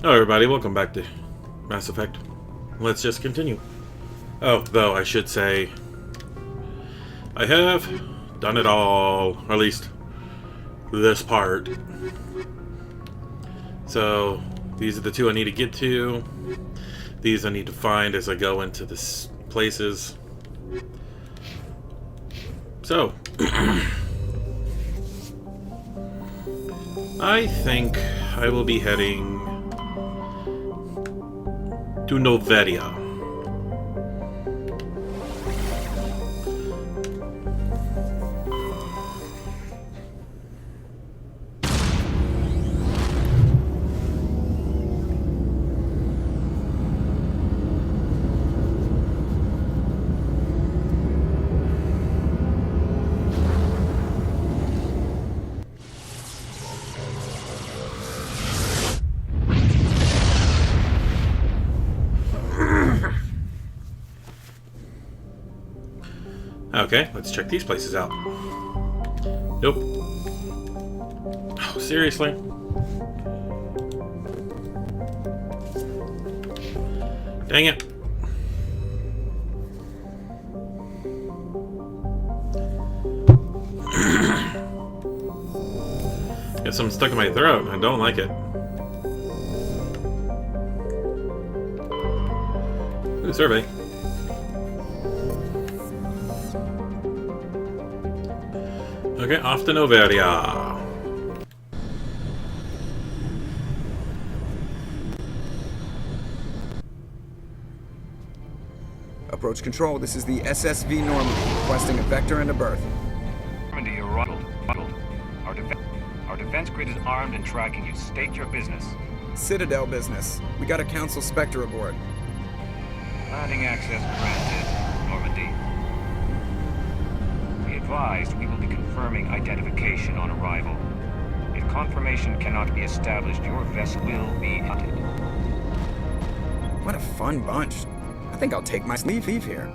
Hello everybody, welcome back to Mass Effect. Let's just continue. Oh, though I should say, I have done it all, or at least this part. So, these are the two I need to get to. These I need to find as I go into the places. So, I think I will be heading to Noveria. Okay, let's check these places out. Nope. Oh, seriously? Dang it. Got something stuck in my throat and I don't like it. Ooh, survey. Okay, off to Noveria. Approach control, this is the SSV Normandy, requesting a vector and a berth. Normandy, you're right. Our defense grid is armed and tracking you. State your business. Citadel business. We got a Council Spectre aboard. Landing access granted, Normandy. Be advised, we will be confirming identification on arrival. If confirmation cannot be established, your vessel will be hunted. What a fun bunch. I think I'll take my leave here.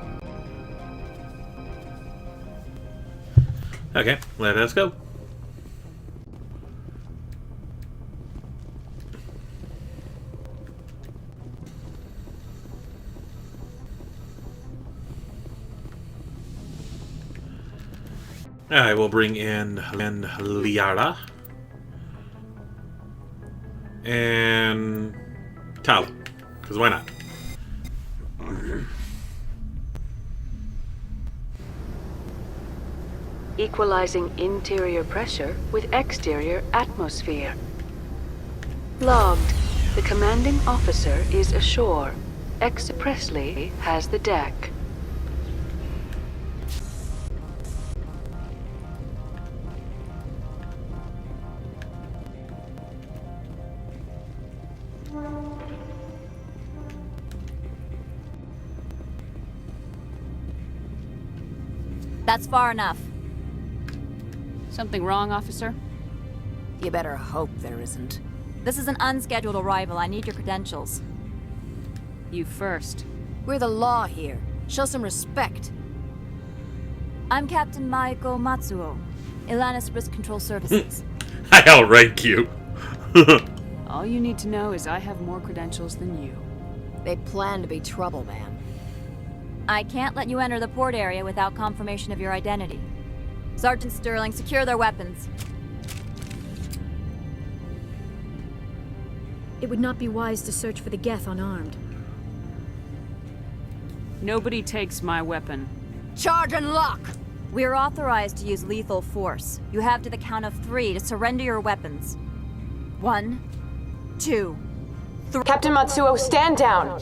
Okay, let us go. I will bring in Liara and Tala, because why not? Equalizing interior pressure with exterior atmosphere. Logged. The commanding officer is ashore. X Presley has the deck. That's far enough. Something wrong, officer? You better hope there isn't. This is an unscheduled arrival. I need your credentials. You first. We're the law here. Show some respect. I'm Captain Maiko Matsuo, Ilanis Risk Control Services. I outrank you. All you need to know is I have more credentials than you. They plan to be trouble, man. I can't let you enter the port area without confirmation of your identity. Sergeant Sterling, secure their weapons. It would not be wise to search for the Geth unarmed. Nobody takes my weapon. Charge and lock! We're authorized to use lethal force. You have to the count of 3 to surrender your weapons. 1, 2, 3. Captain Matsuo, stand down!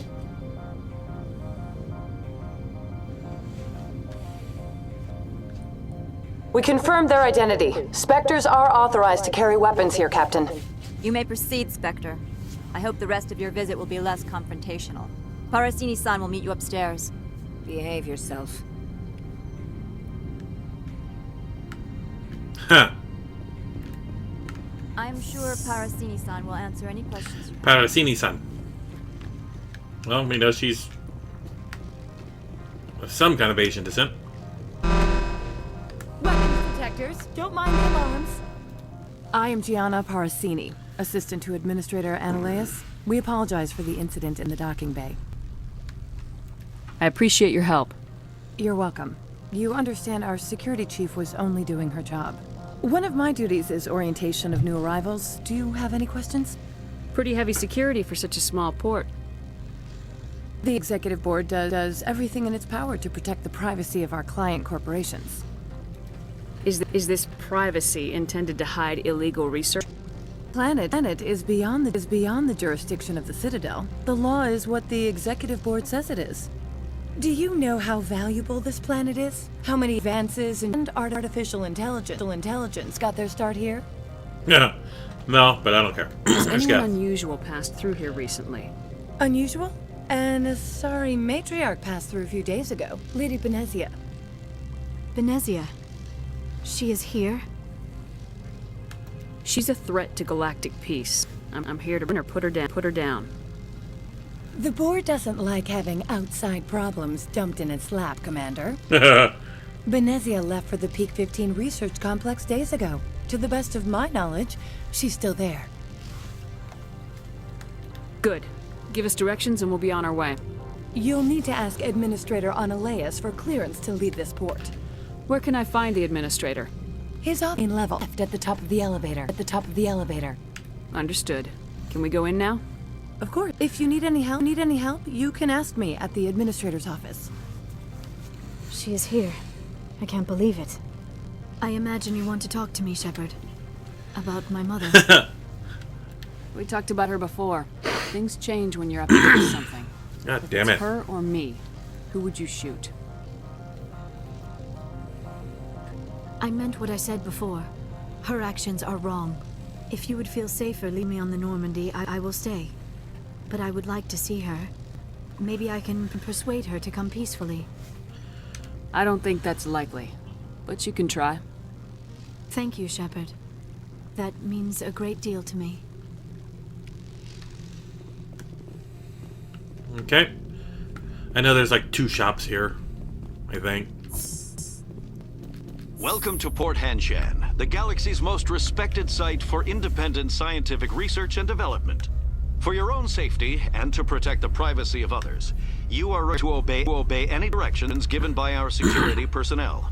We confirmed their identity. Spectres are authorized to carry weapons here, Captain. You may proceed, Spectre. I hope the rest of your visit will be less confrontational. Parasini-san will meet you upstairs. Behave yourself. Huh. I'm sure Parasini-san will answer any questions you have. Parasini-san. Well, we know she's of some kind of Asian descent. Don't mind the alarms. I am Gianna Parasini, Assistant to Administrator Analeas. We apologize for the incident in the docking bay. I appreciate your help. You're welcome. You understand our security chief was only doing her job. One of my duties is orientation of new arrivals. Do you have any questions? Pretty heavy security for such a small port. The executive board does everything in its power to protect the privacy of our client corporations. Is this privacy intended to hide illegal research? Planet is beyond the jurisdiction of the Citadel. The law is what the executive board says it is. Do you know how valuable this planet is? How many advances in artificial intelligence got their start here? Yeah. No, but I don't care. Has anyone unusual passed through here recently? Unusual? And a sorry matriarch passed through a few days ago. Lady Benezia. Benezia. She is here? She's a threat to galactic peace. I'm here to put her down. The board doesn't like having outside problems dumped in its lap, Commander. Benezia left for the Peak 15 research complex days ago. To the best of my knowledge, she's still there. Good. Give us directions and we'll be on our way. You'll need to ask Administrator Analeas for clearance to leave this port. Where can I find the administrator? His office in level left at the top of the elevator. Understood. Can we go in now? Of course. If you need any help, you can ask me at the administrator's office. She is here. I can't believe it. I imagine you want to talk to me, Shepard. About my mother. We talked about her before. Things change when you're up against something. God If damn it's it. her or me, who would you shoot? I meant what I said before. Her actions are wrong. If you would feel safer, leave me on the Normandy. I will stay. But I would like to see her. Maybe I can persuade her to come peacefully. I don't think that's likely, but you can try. Thank you, Shepard. That means a great deal to me. Okay. I know there's like 2 shops here, I think. Welcome to Port Hanshan, the galaxy's most respected site for independent scientific research and development. For your own safety and to protect the privacy of others, you are required to obey any directions given by our security personnel.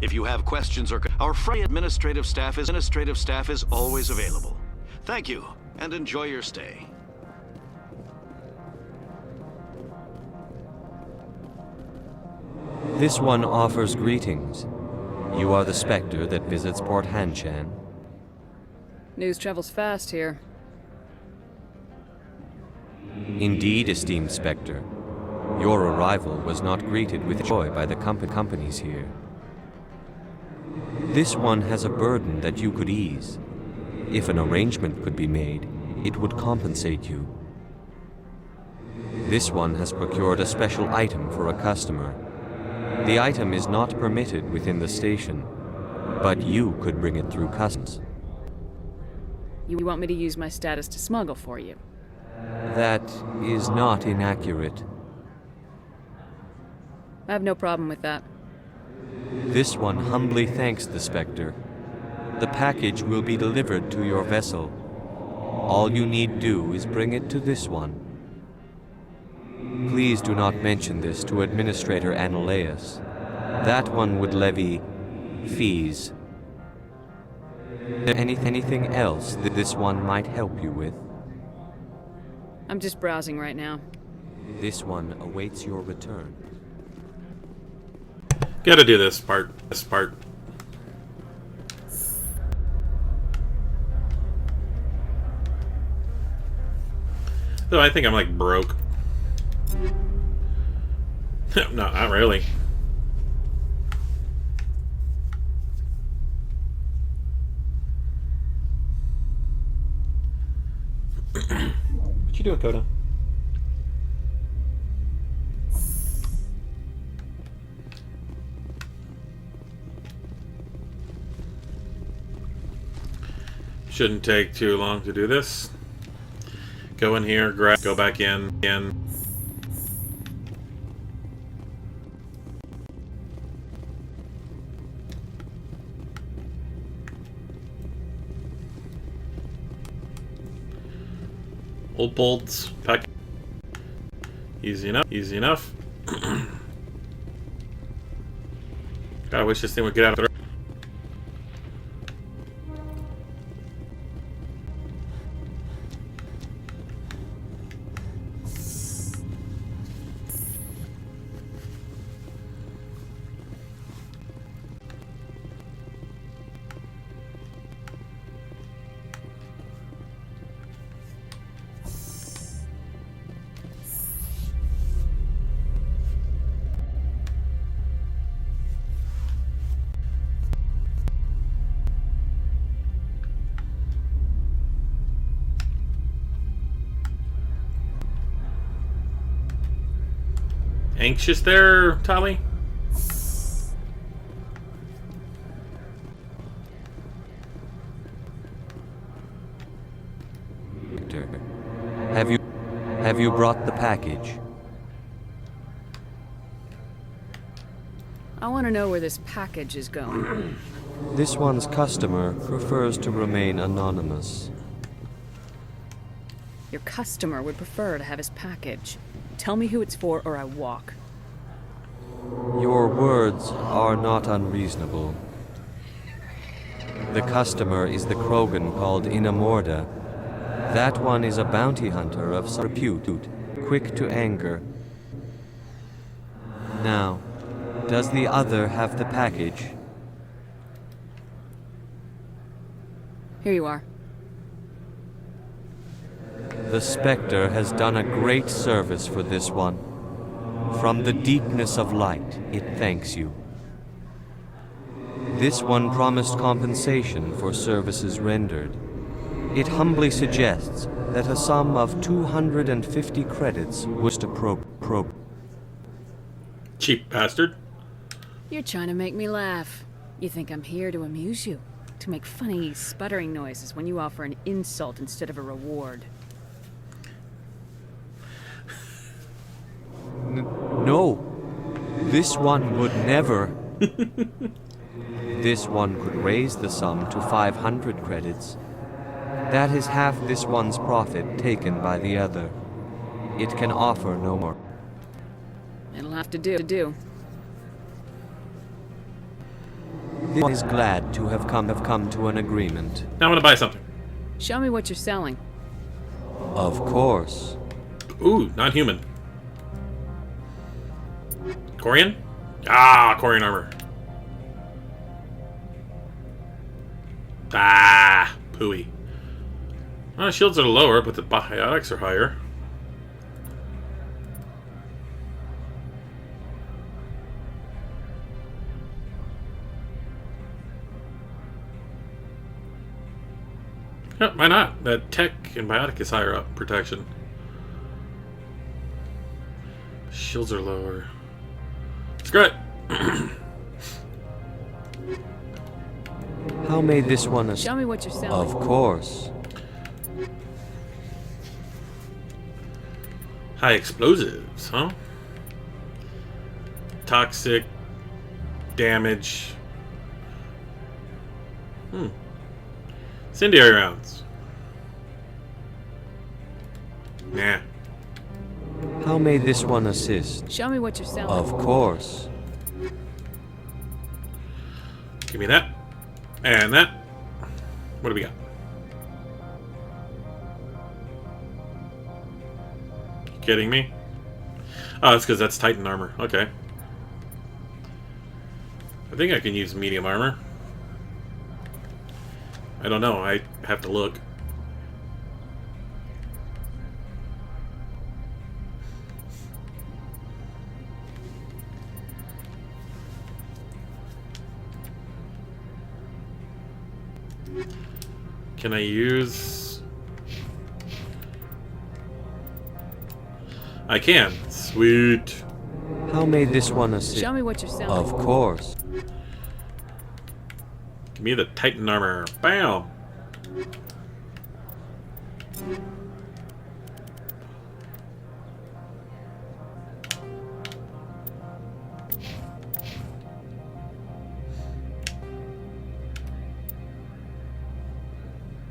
If you have questions or our friendly administrative staff is always available. Thank you and enjoy your stay. This one offers greetings. You are the Spectre that visits Port Hanshan. News travels fast here. Indeed, esteemed Spectre. Your arrival was not greeted with joy by the companies here. This one has a burden that you could ease. If an arrangement could be made, it would compensate you. This one has procured a special item for a customer. The item is not permitted within the station, but you could bring it through customs. You want me to use my status to smuggle for you? That is not inaccurate. I have no problem with that. This one humbly thanks the Spectre. The package will be delivered to your vessel. All you need do is bring it to this one. Please do not mention this to Administrator Analeas. That one would levy fees. Anything else that this one might help you with? I'm just browsing right now. This one awaits your return. Gotta do this part. So I think I'm like broke. No, not really. What you doing, Coda? Shouldn't take too long to do this. Go in here, go back in. Old bolts. Pack. Easy enough. Easy enough. God, I wish this thing would get out of the... Anxious there, Tali? Have you brought the package? I want to know where this package is going. This one's customer prefers to remain anonymous. Your customer would prefer to have his package. Tell me who it's for or I walk. Your words are not unreasonable. The customer is the Krogan called Inamorda. That one is a bounty hunter of some repute, quick to anger. Now, does the other have the package? Here you are. The Spectre has done a great service for this one. From the deepness of light, it thanks you. This one promised compensation for services rendered. It humbly suggests that a sum of 250 credits was to probe. Cheap bastard. You're trying to make me laugh. You think I'm here to amuse you? To make funny, sputtering noises when you offer an insult instead of a reward. No, this one would never. This one could raise the sum to 500 credits. That is half this one's profit taken by the other. It can offer no more. It'll have to do. This one is glad to have come to an agreement. Now I'm gonna buy something. Show me what you're selling. Of course. Ooh, non-human. Corian? Ah, Corian armor. Ah, pooey. Shields are lower, but the biotics are higher. Yeah, why not? That tech and biotic is higher up. Protection. Shields are lower. Screw it. How may this one Show me what you're selling. Of course. High explosives, huh? Toxic damage. Incendiary rounds. Nah. How may this one assist? Show me what you're selling. Of course. Give me that. And that. What do we got? You kidding me? Oh, that's because that's Titan armor. Okay. I think I can use medium armor. I don't know. I have to look. Can I use... I can. Sweet. How may this one assist? Show me what you're selling. Of course. Give me the Titan armor. Bam!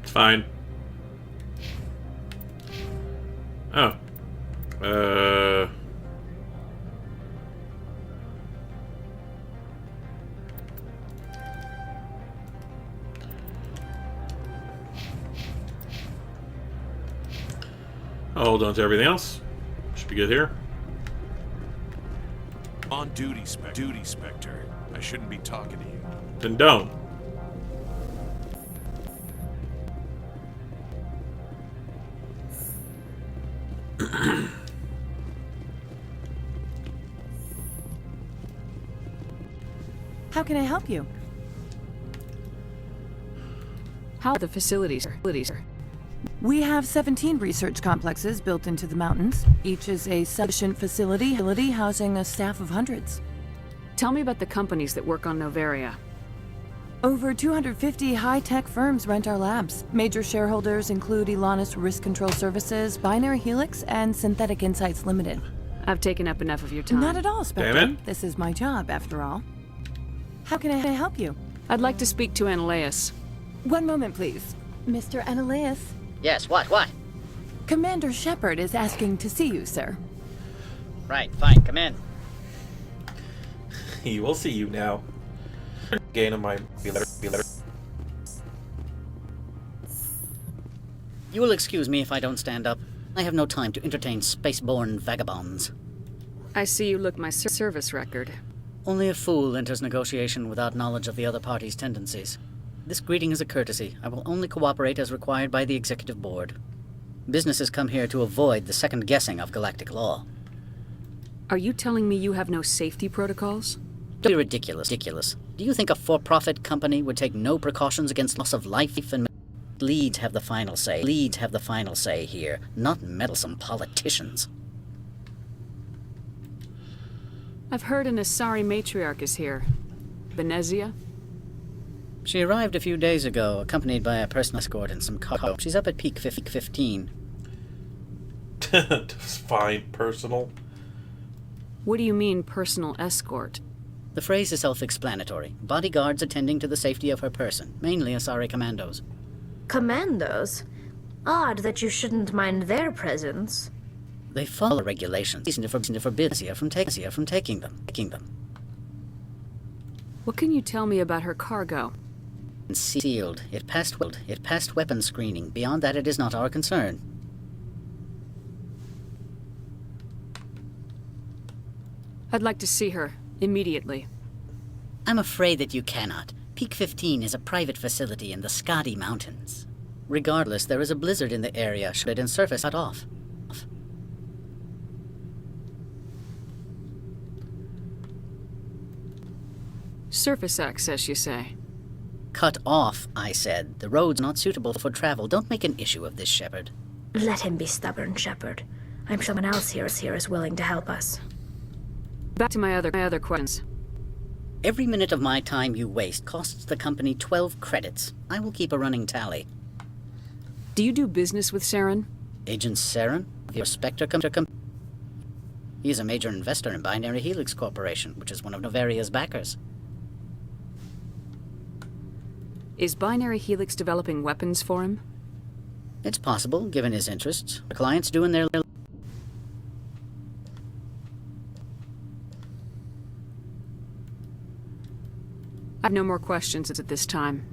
It's fine. Oh. I'll hold on to everything else. Should be good here. On duty, Spectre. I shouldn't be talking to you. Then don't. How can I help you? How are the facilities? We have 17 research complexes built into the mountains. Each is a sufficient facility housing a staff of hundreds. Tell me about the companies that work on Noveria. Over 250 high-tech firms rent our labs. Major shareholders include Elanus Risk Control Services, Binary Helix, and Synthetic Insights Limited. I've taken up enough of your time. Not at all, Spectre. Damn it. This is my job, after all. How can I help you? I'd like to speak to Annaleus. One moment, please. Mr. Annaleus? Yes, what? Commander Shepard is asking to see you, sir. Right, fine, come in. He will see you now. Gain of my You will excuse me if I don't stand up. I have no time to entertain spaceborne vagabonds. I see you look my service record. Only a fool enters negotiation without knowledge of the other party's tendencies. This greeting is a courtesy. I will only cooperate as required by the Executive Board. Businesses come here to avoid the second guessing of galactic law. Are you telling me you have no safety protocols? Don't be ridiculous. Do you think a for-profit company would take no precautions against loss of life and leads have the final say here, not meddlesome politicians. I've heard an Asari matriarch is here. Venezia? She arrived a few days ago, accompanied by a personal escort and some cargo. She's up at peak 15. Fine, personal. What do you mean, personal escort? The phrase is self-explanatory. Bodyguards attending to the safety of her person, mainly Asari commandos. Commandos? Odd that you shouldn't mind their presence. They follow regulations to forbid Venezia from taking them. What can you tell me about her cargo? Sealed. It passed weapons screening. Beyond that, it is not our concern. I'd like to see her, immediately. I'm afraid that you cannot. Peak 15 is a private facility in the Skadi Mountains. Regardless, there is a blizzard in the area, and surface cut off. Surface access, you say? Cut off, I said. The road's not suitable for travel. Don't make an issue of this, Shepard. Let him be stubborn, Shepard. I'm sure someone else here is willing to help us. Back to my other questions. Every minute of my time you waste costs the company 12 credits. I will keep a running tally. Do you do business with Saren? Agent Saren? Your Spectre He is a major investor in Binary Helix Corporation, which is one of Noveria's backers. Is Binary Helix developing weapons for him? It's possible, given his interests. Our clients do in their... I have no more questions at this time.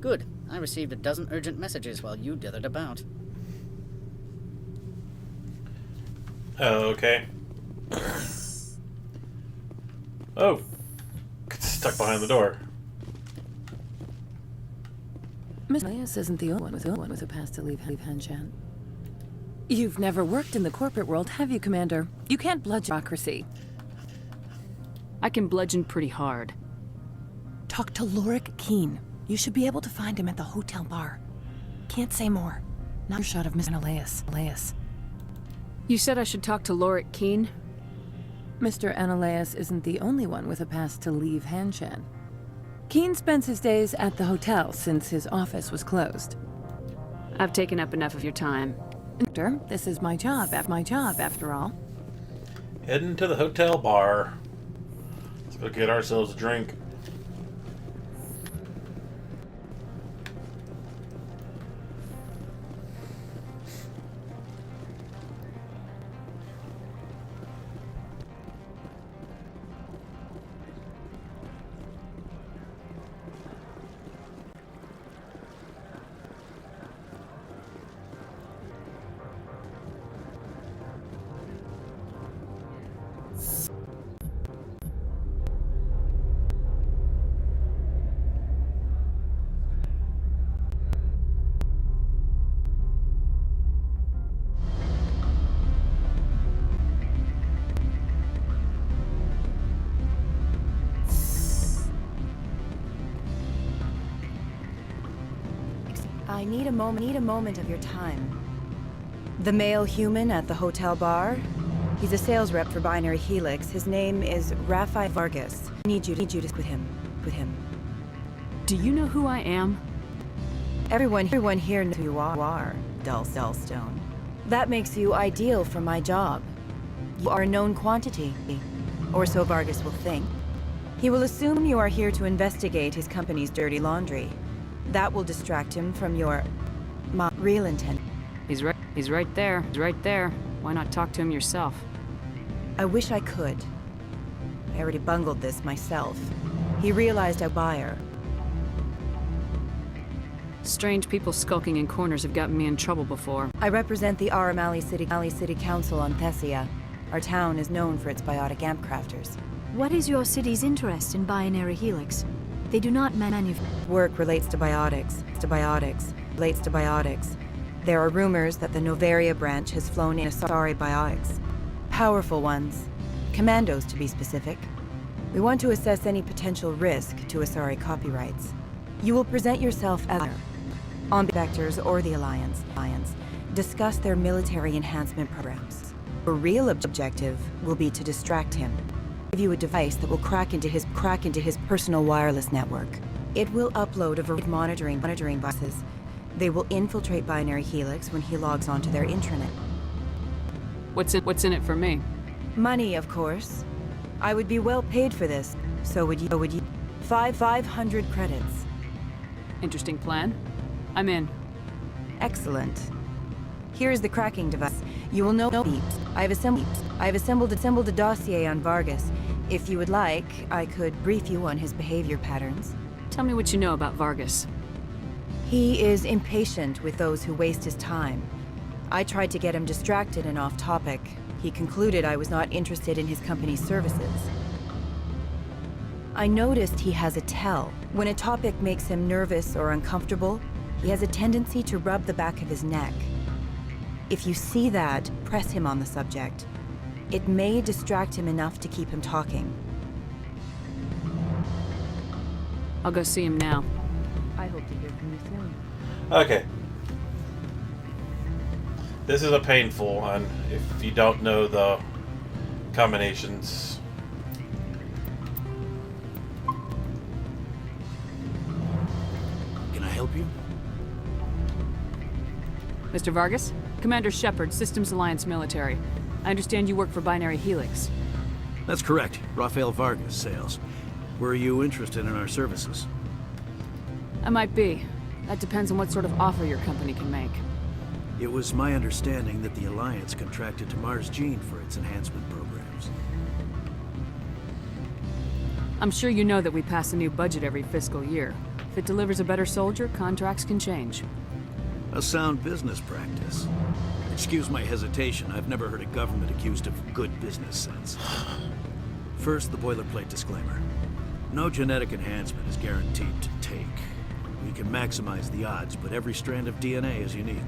Good. I received a dozen urgent messages while you dithered about. Okay. Oh. Stuck behind the door. Miss Annaleus isn't the only one with a past to leave Hanshan. You've never worked in the corporate world, have you, Commander? You can't bludgeon bureaucracy. I can bludgeon pretty hard. Talk to Lorik Keen. You should be able to find him at the hotel bar. Can't say more. Not a shot of Miss Annaleus. You said I should talk to Lorik Keen? Mr. Annaleus isn't the only one with a past to leave Hanshan. Keen spends his days at the hotel since his office was closed. I've taken up enough of your time. Doctor, this is my job after all. Heading to the hotel bar. Let's go get ourselves a drink. I need a moment of your time. The male human at the hotel bar? He's a sales rep for Binary Helix. His name is Raphael Vargas. I need you to speak with him. Do you know who I am? Everyone here knows who you are, Dullstone. That makes you ideal for my job. You are a known quantity, or so Vargas will think. He will assume you are here to investigate his company's dirty laundry. That will distract him from your real intent. He's right there. He's right there. Why not talk to him yourself? I wish I could. I already bungled this myself. He realized our buyer. Strange people skulking in corners have gotten me in trouble before. I represent the Aramali City Council on Thessia. Our town is known for its biotic amp crafters. What is your city's interest in Binary Helix? They do not manufacture. Work relates to biotics. There are rumors that the Noveria branch has flown in Asari biotics. Powerful ones. Commandos, to be specific. We want to assess any potential risk to Asari copyrights. You will present yourself as on Vectors or the Alliance. Discuss their military enhancement programs. The real objective will be to distract him. Give you a device that will crack into his personal wireless network. It will upload a variety of monitoring devices. They will infiltrate Binary Helix when he logs onto their intranet. What's in it for me? Money, of course. I would be well paid for this. So would you. 500 credits. Interesting plan. I'm in. Excellent. Here is the cracking device. You will know beeps. I have assembled a dossier on Vargas. If you would like, I could brief you on his behavior patterns. Tell me what you know about Vargas. He is impatient with those who waste his time. I tried to get him distracted and off topic. He concluded I was not interested in his company's services. I noticed he has a tell. When a topic makes him nervous or uncomfortable, he has a tendency to rub the back of his neck. If you see that, press him on the subject. It may distract him enough to keep him talking. I'll go see him now. I hope to hear from you soon. Okay. This is a painful one if you don't know the combinations. Can I help you? Mr. Vargas? Commander Shepard, Systems Alliance Military. I understand you work for Binary Helix. That's correct. Rafael Vargas, sales. Were you interested in our services? I might be. That depends on what sort of offer your company can make. It was my understanding that the Alliance contracted to Mars Gene for its enhancement programs. I'm sure you know that we pass a new budget every fiscal year. If it delivers a better soldier, contracts can change. A sound business practice. Excuse my hesitation, I've never heard a government accused of good business sense. First, the boilerplate disclaimer. No genetic enhancement is guaranteed to take. We can maximize the odds, but every strand of DNA is unique.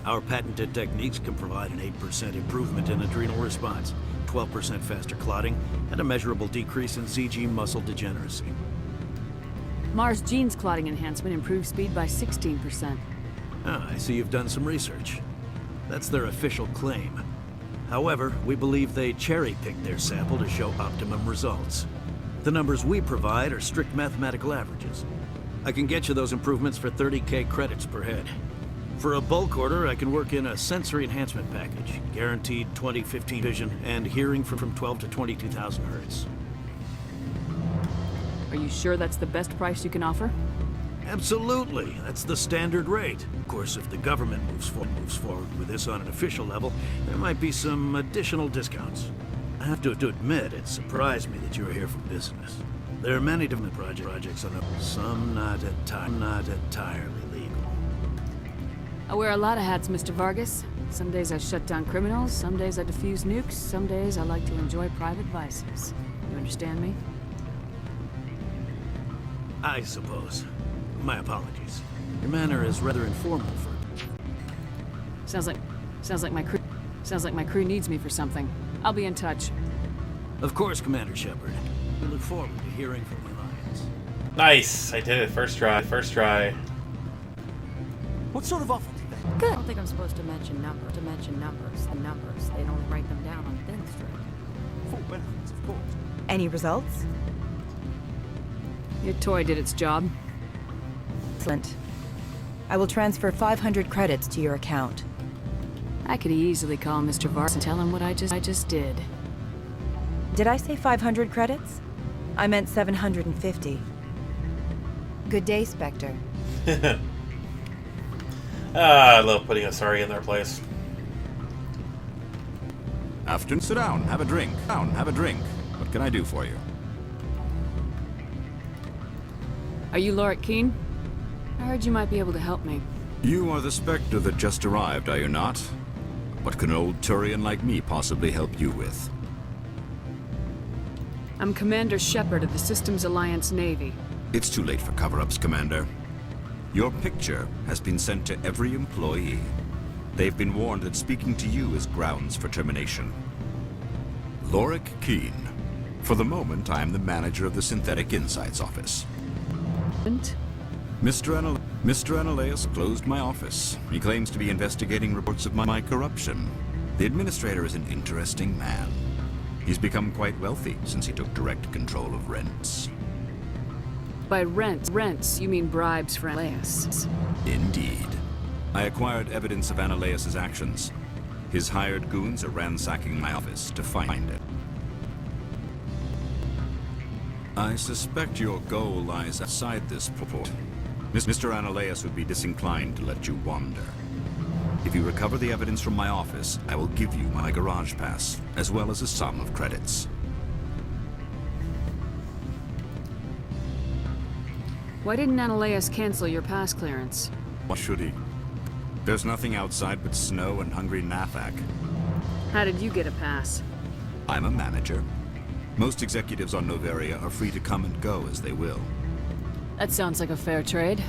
Our patented techniques can provide an 8% improvement in adrenal response, 12% faster clotting, and a measurable decrease in ZG muscle degeneracy. Mars Gene's clotting enhancement improves speed by 16%. Ah, I see you've done some research. That's their official claim. However, we believe they cherry-picked their sample to show optimum results. The numbers we provide are strict mathematical averages. I can get you those improvements for 30K credits per head. For a bulk order, I can work in a sensory enhancement package, guaranteed 20/15 vision, and hearing from 12 to 22,000 hertz. Are you sure that's the best price you can offer? Absolutely. That's the standard rate. Of course, if the government moves forward with this on an official level, there might be some additional discounts. I have to admit, it surprised me that you were here for business. There are many different projects on some not entirely legal. I wear a lot of hats, Mr. Vargas. Some days I shut down criminals, some days I defuse nukes, some days I like to enjoy private vices. You understand me? I suppose. My apologies. Your manner is rather informal for... Sounds like my crew needs me for something. I'll be in touch. Of course, Commander Shepard. We look forward to hearing from the Alliance. Nice! I did it. First try. What sort of offer? Good. I don't think I'm supposed to mention numbers. The numbers. They don't write them down on thin string. Full benefits, of course. Any results? Your toy did its job. Excellent. I will transfer 500 credits to your account. I could easily call Mr. Vargas and tell him what I just did. Did I say 500 credits? I meant 750. Good day, Spectre. I love putting a sorry in their place. Afternoon, sit down, have a drink. What can I do for you? Are you Lorik Keene? I heard you might be able to help me. You are the Spectre that just arrived, are you not? What can an old Turian like me possibly help you with? I'm Commander Shepard of the Systems Alliance Navy. It's too late for cover-ups, Commander. Your picture has been sent to every employee. They've been warned that speaking to you is grounds for termination. Lorik Keene. For the moment, I am the manager of the Synthetic Insights Office. And? Mr. Analaeus closed my office. He claims to be investigating reports of my corruption. The administrator is an interesting man. He's become quite wealthy since he took direct control of rents. By rents, you mean bribes for Analaeus. Indeed. I acquired evidence of Analaeus' actions. His hired goons are ransacking my office to find it. I suspect your goal lies outside this purport. Mr. Analaeus would be disinclined to let you wander. If you recover the evidence from my office, I will give you my garage pass, as well as a sum of credits. Why didn't Analaeus cancel your pass clearance? Why should he? There's nothing outside but snow and hungry Nafak. How did you get a pass? I'm a manager. Most executives on Noveria are free to come and go as they will. That sounds like a fair trade.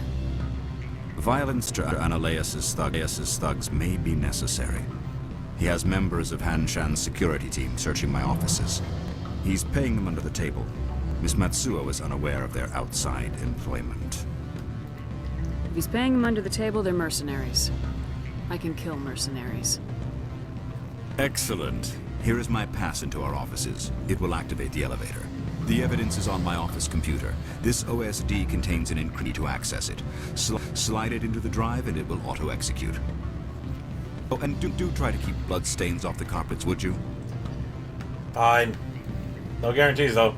Violence to Analaeus' thugs may be necessary. He has members of Han Shan's security team searching my offices. He's paying them under the table. Miss Matsuo is unaware of their outside employment. If he's paying them under the table, they're mercenaries. I can kill mercenaries. Excellent. Here is my pass into our offices. It will activate the elevator. The evidence is on my office computer. This OSD contains an encryption to access it. Slide it into the drive and it will auto-execute. Oh, and do try to keep blood stains off the carpets, would you? Fine. No guarantees, though.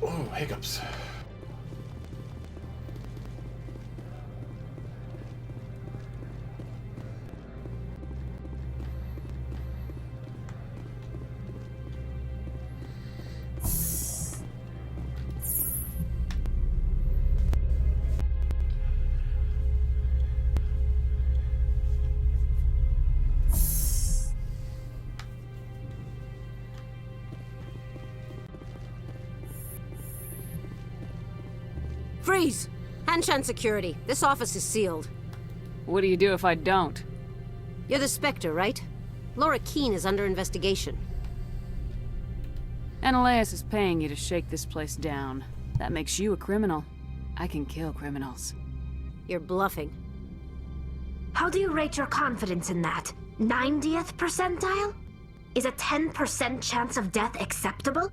Oh, hiccups. Freeze! Hanshan Security. This office is sealed. What do you do if I don't? You're the Spectre, right? Lorik Keene is under investigation. Analaeus is paying you to shake this place down. That makes you a criminal. I can kill criminals. You're bluffing. How do you rate your confidence in that? 90th percentile? Is a 10% chance of death acceptable?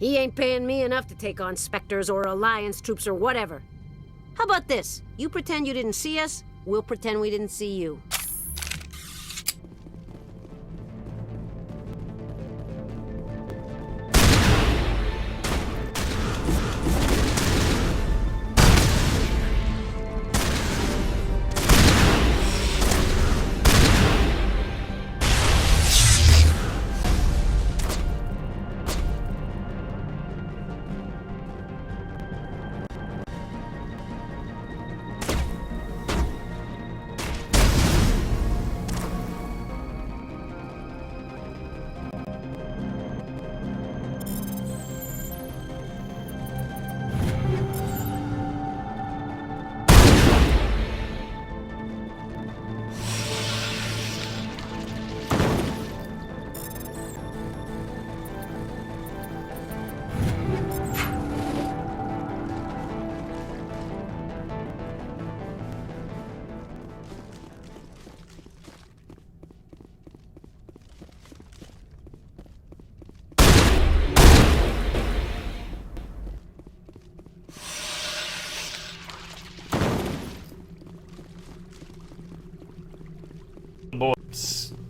He ain't paying me enough to take on Spectres or Alliance troops or whatever. How about this? You pretend you didn't see us, we'll pretend we didn't see you.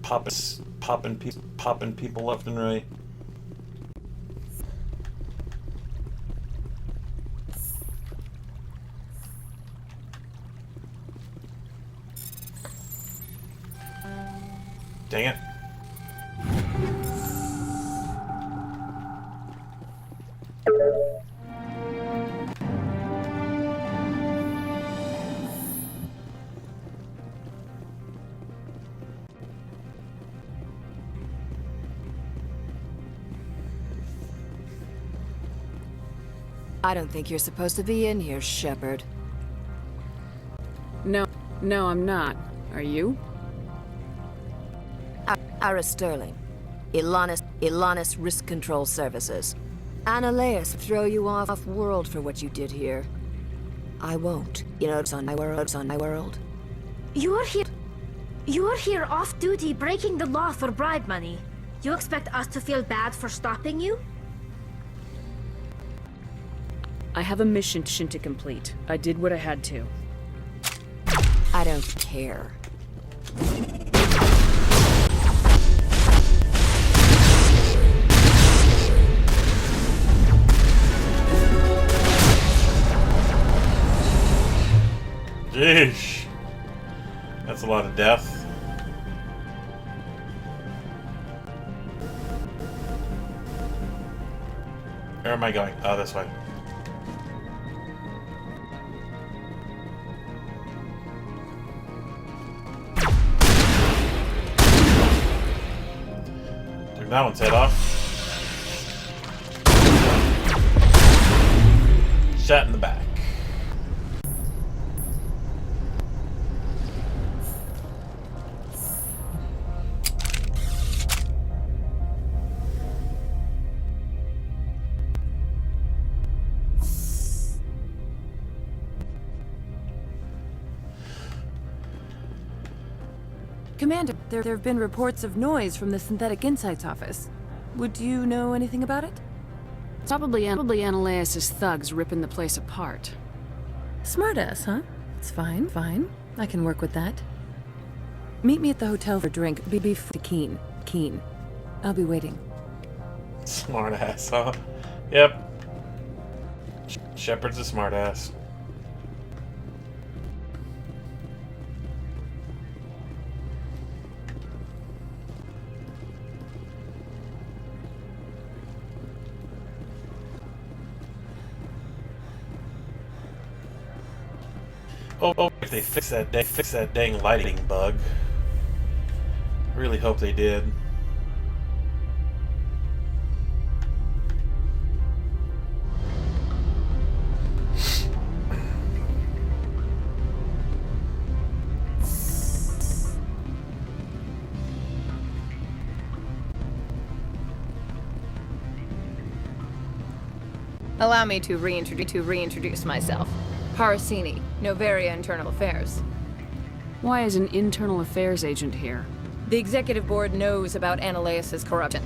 popping people left and right. Dang it. I don't think you're supposed to be in here, Shepard. No, I'm not. Are you? Ara Sterling. Ilanis Risk Control Services. Annaleus throw you off world for what you did here. I won't. You know, it's on my world. You're here off duty breaking the law for bribe money. You expect us to feel bad for stopping you? I have a mission to complete. I did what I had to. I don't care. Jeez. That's a lot of death. Where am I going? Oh, this way. Took that one's head off. Shot in the back. Commander, there have been reports of noise from the Synthetic Insights office. Would you know anything about it? It's probably Annaleus' thugs ripping the place apart. Smartass, huh? It's fine. I can work with that. Meet me at the hotel for a drink. Beef to Keen. I'll be waiting. Smartass, huh? Yep. Shepard's a smartass. Oh, if they fix that dang lighting bug. I really hope they did. Allow me to reintroduce myself. Parasini, Noveria Internal Affairs. Why is an internal affairs agent here? The executive board knows about Annaleus' corruption.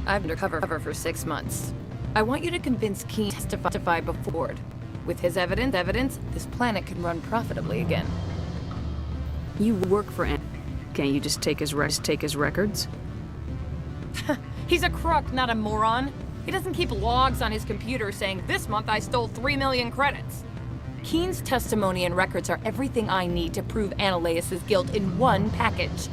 I've been undercover for 6 months. I want you to convince Keen to testify before board. With his evidence, this planet can run profitably again. You work for Ann. Can't you just take his records? He's a crook, not a moron. He doesn't keep logs on his computer saying, "This month I stole 3 million credits." Keen's testimony and records are everything I need to prove Annaleus' guilt in one package.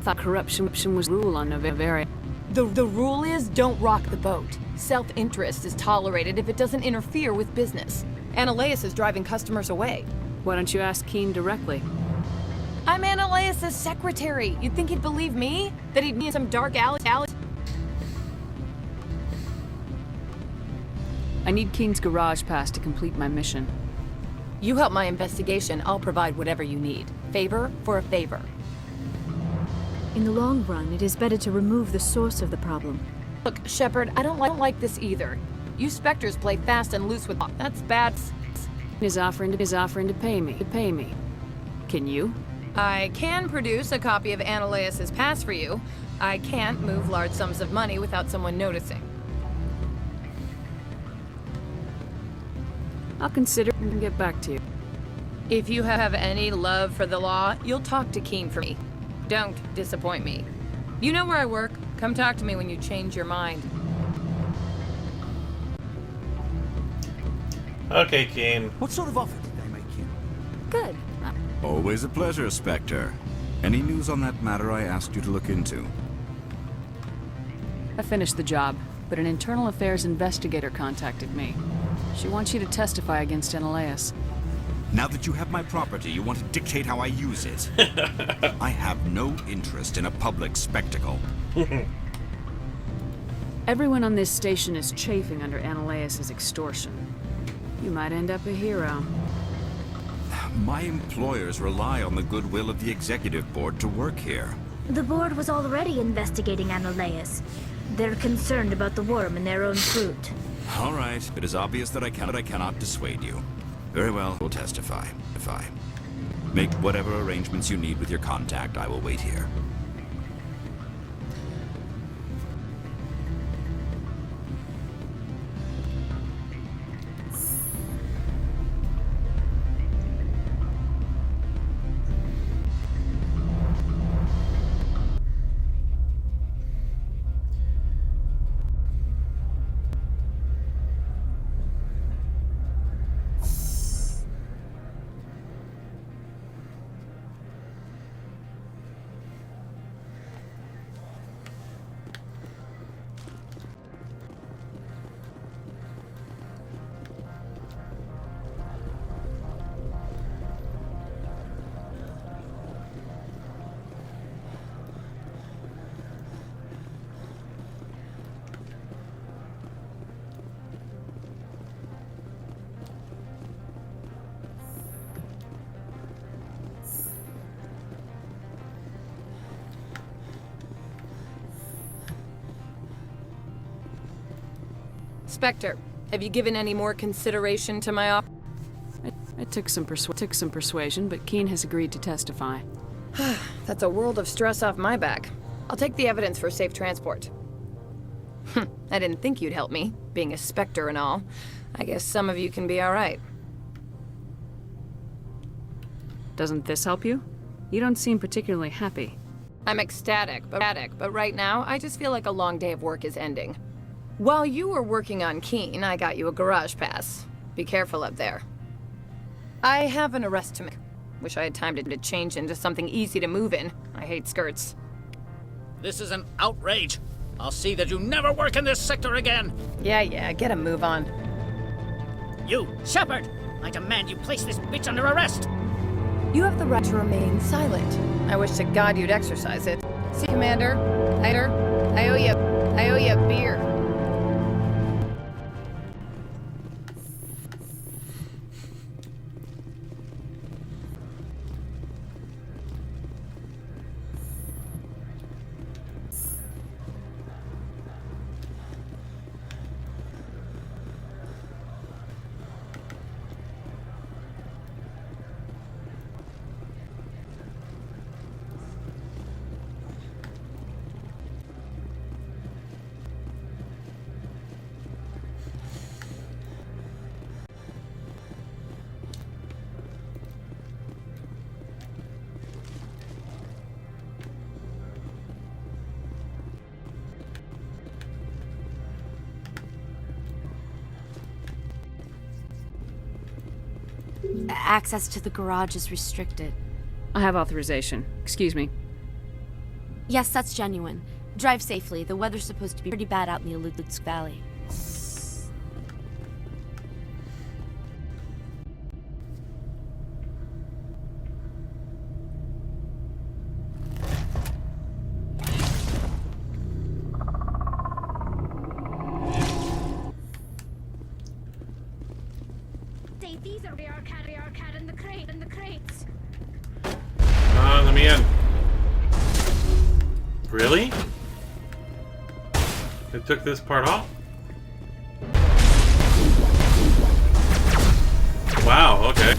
Thought corruption was rule on Noveria. The rule is don't rock the boat. Self-interest is tolerated if it doesn't interfere with business. Annaleus is driving customers away. Why don't you ask Keen directly? I'm Annaleus' secretary. You'd think he'd believe me? That he'd be in some dark alley? I need Keen's garage pass to complete my mission. You help my investigation, I'll provide whatever you need. Favor for a favor. In the long run, it is better to remove the source of the problem. Look, Shepard, I don't like this either. You Spectres play fast and loose with law. That's bad. Is offering to pay me. Can you? I can produce a copy of Annaleus' pass for you. I can't move large sums of money without someone noticing. I'll consider and get back to you. If you have any love for the law, you'll talk to Keen for me. Don't disappoint me. You know where I work. Come talk to me when you change your mind. Okay, Keen. What sort of offer did they make you? Good. Always a pleasure, Spectre. Any news on that matter I asked you to look into? I finished the job, but an internal affairs investigator contacted me. She wants you to testify against Analeas. Now that you have my property, you want to dictate how I use it. I have no interest in a public spectacle. Everyone on this station is chafing under Analeas' extortion. You might end up a hero. My employers rely on the goodwill of the executive board to work here. The board was already investigating Analeas. They're concerned about the worm in their own fruit. All right, it is obvious that I cannot dissuade you. Very well, we'll testify. Make whatever arrangements you need with your contact. I will wait here. Spectre, have you given any more consideration to my offer? I took some persuasion, but Keen has agreed to testify. That's a world of stress off my back. I'll take the evidence for safe transport. I didn't think you'd help me, being a Spectre and all. I guess some of you can be alright. Doesn't this help you? You don't seem particularly happy. I'm ecstatic, but right now, I just feel like a long day of work is ending. While you were working on Keen, I got you a garage pass. Be careful up there. I have an arrest to make. Wish I had time to change into something easy to move in. I hate skirts. This is an outrage. I'll see that you never work in this sector again. Yeah, get a move on. You, Shepard! I demand you place this bitch under arrest! You have the right to remain silent. I wish to God you'd exercise it. See, Commander. I owe you a beer. Access to the garage is restricted. I have authorization. Excuse me. Yes, that's genuine. Drive safely. The weather's supposed to be pretty bad out in the Alutsk Valley. These are the arcade in the crates. Let me in. Really? They took this part off? Wow, okay.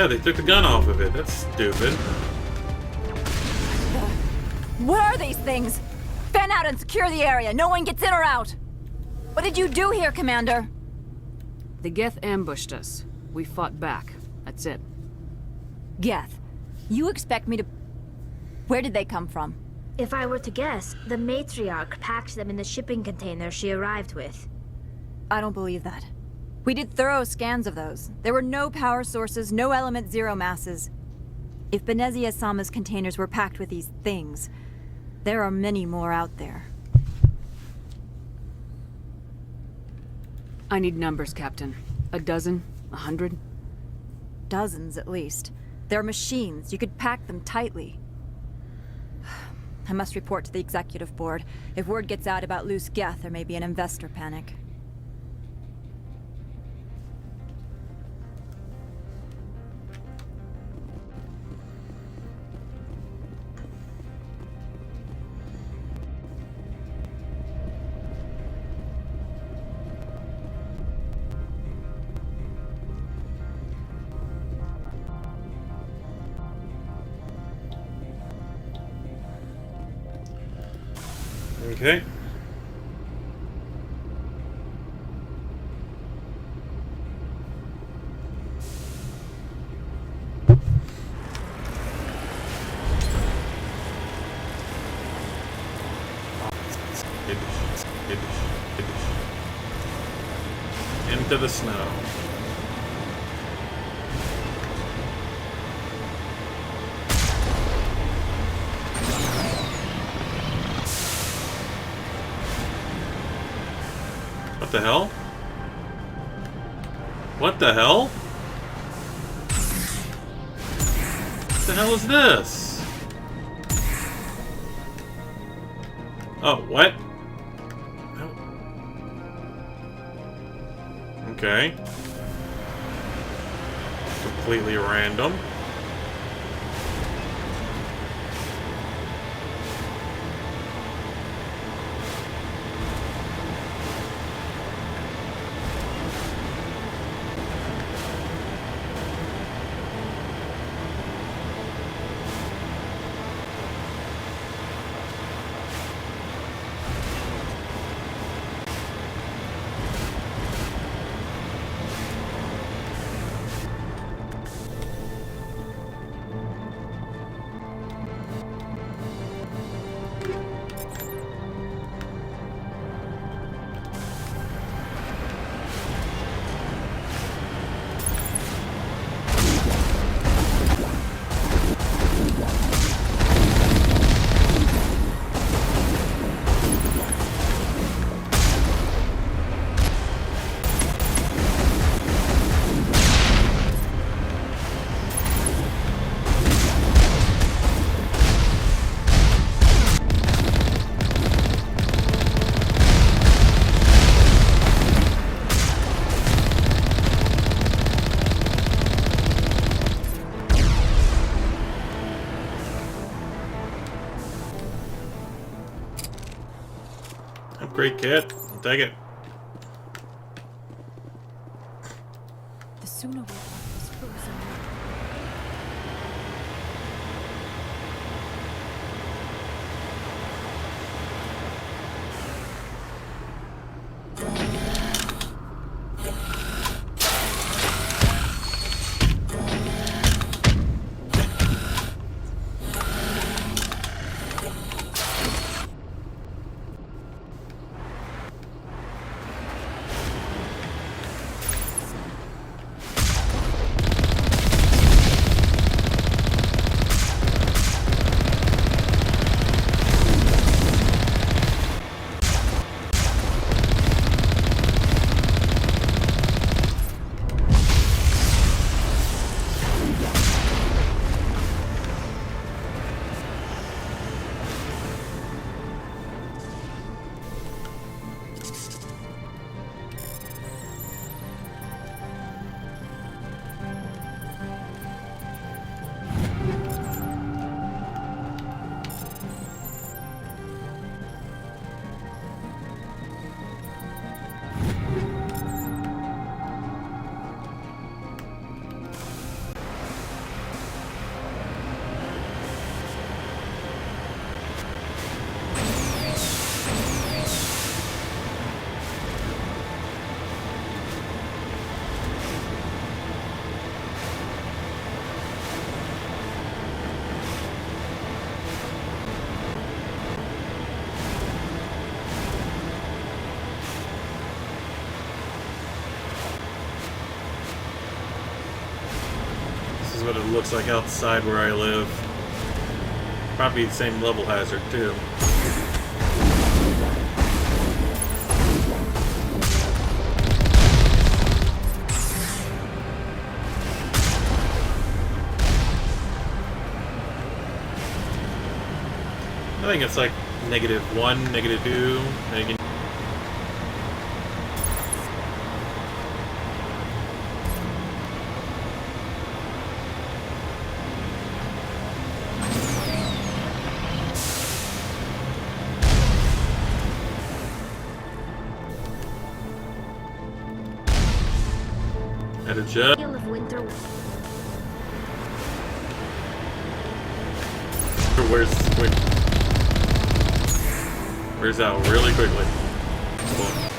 Yeah, they took the gun off of it. That's stupid. What are these things? Fan out and secure the area. No one gets in or out. What did you do here, Commander? The Geth ambushed us. We fought back. That's it. Geth, you expect me to... Where did they come from? If I were to guess, the matriarch packed them in the shipping container she arrived with. I don't believe that. We did thorough scans of those. There were no power sources, no element zero masses. If Benezia-sama's containers were packed with these things, there are many more out there. I need numbers, Captain. A dozen? 100? Dozens, at least. They're machines. You could pack them tightly. I must report to the executive board. If word gets out about loose Geth, there may be an investor panic. Okay. Into the snow. What the hell? What the hell? What the hell is this? Oh, what? Okay. Completely random. Great kit. I'll take it. The sooner we have this frozen. is what it looks like outside where I live. Probably the same level hazard, too. I think it's like -1, -2, maybe. At a jet. Of winter. Where's out really quickly. Cool.